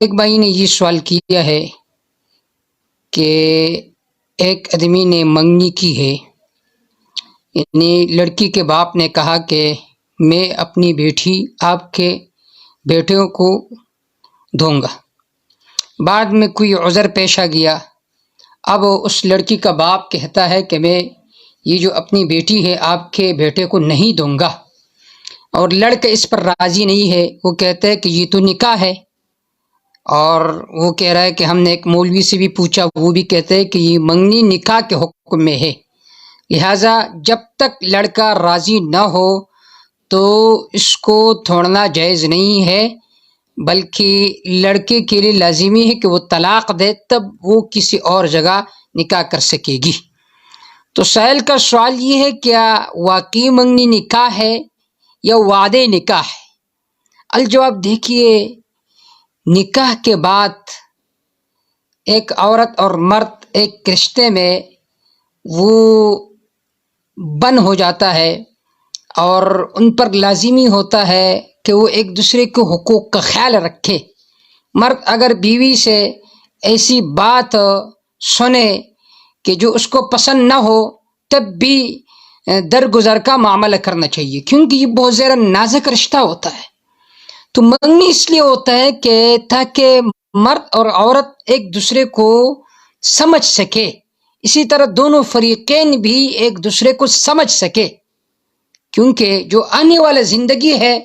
ایک بھائی نے یہ سوال کیا ہے کہ ایک آدمی نے منگنی کی ہے، یعنی لڑکی کے باپ نے کہا کہ میں اپنی بیٹی آپ کے بیٹوں کو دوں گا، بعد میں کوئی عذر پیش آ گیا، اب اس لڑکی کا باپ کہتا ہے کہ میں یہ جو اپنی بیٹی ہے آپ کے بیٹے کو نہیں دوں گا، اور لڑکا اس پر راضی نہیں ہے، وہ کہتا ہے کہ یہ تو نکاح ہے، اور وہ کہہ رہا ہے کہ ہم نے ایک مولوی سے بھی پوچھا، وہ بھی کہتے ہیں کہ یہ منگنی نکاح کے حکم میں ہے، لہٰذا جب تک لڑکا راضی نہ ہو تو اس کو توڑنا جائز نہیں ہے، بلکہ لڑکے کے لیے لازمی ہے کہ وہ طلاق دے، تب وہ کسی اور جگہ نکاح کر سکے گی۔ تو سائل کا سوال یہ ہے، کیا واقعی منگنی نکاح ہے یا وعدے نکاح ہے؟ الجواب دیکھیے، نکاح کے بعد ایک عورت اور مرد ایک رشتے میں وہ بن ہو جاتا ہے، اور ان پر لازمی ہوتا ہے کہ وہ ایک دوسرے کے حقوق کا خیال رکھے۔ مرد اگر بیوی سے ایسی بات سنے کہ جو اس کو پسند نہ ہو، تب بھی درگزر کا معاملہ کرنا چاہیے، کیونکہ یہ بہت زیادہ نازک رشتہ ہوتا ہے۔ تو منگنی اس لیے ہوتا ہے کہ تاکہ مرد اور عورت ایک دوسرے کو سمجھ سکے، اسی طرح دونوں فریقین بھی ایک دوسرے کو سمجھ سکے، کیونکہ جو آنے والا زندگی ہے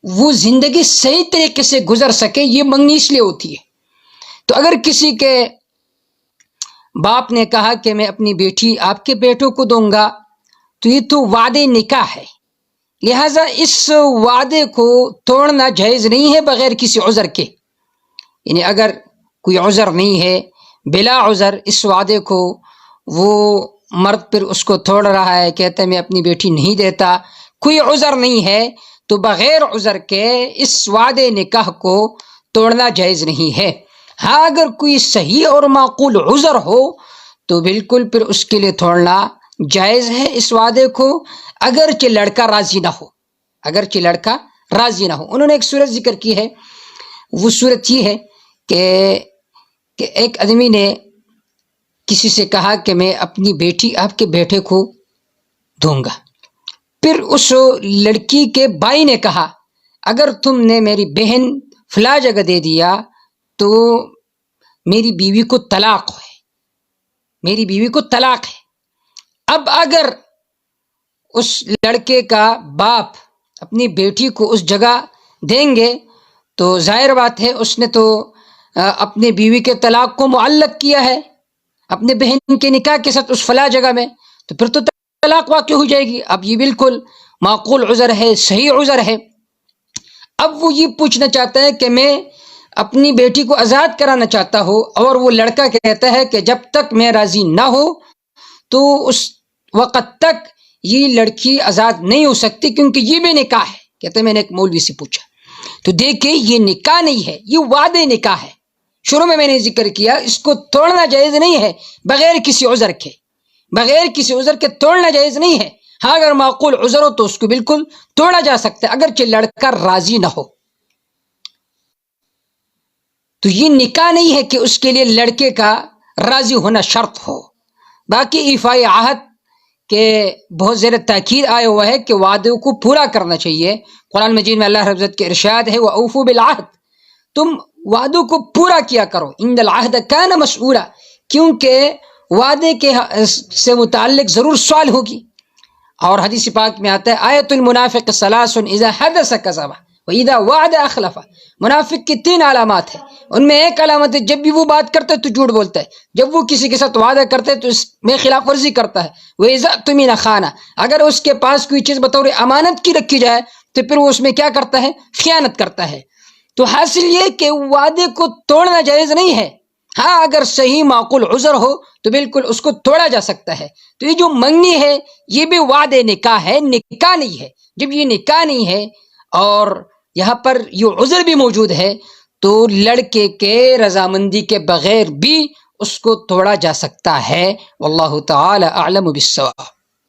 وہ زندگی صحیح طریقے سے گزر سکے، یہ منگنی اس لیے ہوتی ہے۔ تو اگر کسی کے باپ نے کہا کہ میں اپنی بیٹی آپ کے بیٹوں کو دوں گا، تو یہ تو وعدے نکاح ہے، لہٰذا اس وعدے کو توڑنا جائز نہیں ہے بغیر کسی عذر کے، یعنی اگر کوئی عذر نہیں ہے، بلا عذر اس وعدے کو وہ مرد پھر اس کو توڑ رہا ہے، کہتا ہے میں اپنی بیٹی نہیں دیتا، کوئی عذر نہیں ہے، تو بغیر عذر کے اس وعدے نکاح کو توڑنا جائز نہیں ہے۔ ہاں اگر کوئی صحیح اور معقول عذر ہو تو بالکل پھر اس کے لیے توڑنا جائز ہے اس وعدے کو، اگرچہ لڑکا راضی نہ ہو، اگرچہ لڑکا راضی نہ ہو۔ انہوں نے ایک صورت ذکر کی ہے، وہ صورت یہ ہے کہ ایک آدمی نے کسی سے کہا کہ میں اپنی بیٹی آپ کے بیٹے کو دوں گا، پھر اس لڑکی کے بھائی نے کہا اگر تم نے میری بہن فلاں جگہ دے دیا تو میری بیوی کو طلاق ہے، میری بیوی کو طلاق ہے۔ اب اگر اس لڑکے کا باپ اپنی بیٹی کو اس جگہ دیں گے تو ظاہر بات ہے اس نے تو اپنی بیوی کے طلاق کو معلق کیا ہے اپنے بہن کے نکاح کے ساتھ اس فلاں جگہ میں، تو پھر تو طلاق واقع ہو جائے گی۔ اب یہ بالکل معقول عذر ہے، صحیح عذر ہے۔ اب وہ یہ پوچھنا چاہتا ہے کہ میں اپنی بیٹی کو آزاد کرانا چاہتا ہوں، اور وہ لڑکا کہتا ہے کہ جب تک میں راضی نہ ہو تو اس وقت تک یہ لڑکی آزاد نہیں ہو سکتی، کیونکہ یہ بھی نکاح ہے۔ کہتے ہیں میں نے ایک مولوی سے پوچھا، تو دیکھیں یہ نکاح نہیں ہے، یہ وعدے نکاح ہے۔ شروع میں نے ذکر کیا اس کو توڑنا جائز نہیں ہے بغیر کسی عذر کے، بغیر کسی عذر کے توڑنا جائز نہیں ہے۔ ہاں اگر معقول عذر ہو تو اس کو بالکل توڑا جا سکتا ہے، اگرچہ لڑکا راضی نہ ہو۔ تو یہ نکاح نہیں ہے کہ اس کے لیے لڑکے کا راضی ہونا شرط ہو۔ باقی ایفاء عہد کے بہت زیادہ تاکید آیا ہوا ہے کہ وعدوں کو پورا کرنا چاہیے۔ قرآن مجید میں اللہ رب العزت کے ارشاد ہے وَأَوْفُوا بِالْعَهْدِ، تم وعدوں کو پورا کیا کرو، ان العہد کان مسئولا، کیونکہ وعدے کے سے متعلق ضرور سوال ہوگی۔ اور حدیث پاک میں آتا ہے آیت المنافق ثلاث اذا حدث کذب واذا وعد اخلف، منافق کی 3 علامات ہیں، ان میں ایک علامت ہے جب بھی وہ بات کرتا ہے تو جھوٹ بولتا ہے، جب وہ کسی کے ساتھ وعدہ کرتا ہے تو اس میں خلاف ورزی کرتا ہے، واذا اؤتمن خان، اگر اس کے پاس کوئی چیز بطور امانت کی رکھی جائے تو پھر وہ اس میں کیا کرتا ہے، خیانت کرتا ہے۔ تو حاصل یہ کہ وعدے کو توڑنا جائز نہیں ہے، ہاں اگر صحیح معقول عذر ہو تو بالکل اس کو توڑا جا سکتا ہے۔ تو یہ جو منگنی ہے یہ بھی وعدے نکاح ہے، نکاح نہیں ہے۔ جب یہ نکاح نہیں ہے اور یہاں پر یہ عذر بھی موجود ہے تو لڑکے کے رضامندی کے بغیر بھی اس کو توڑا جا سکتا ہے۔ واللہ تعالی اعلم بالصواب۔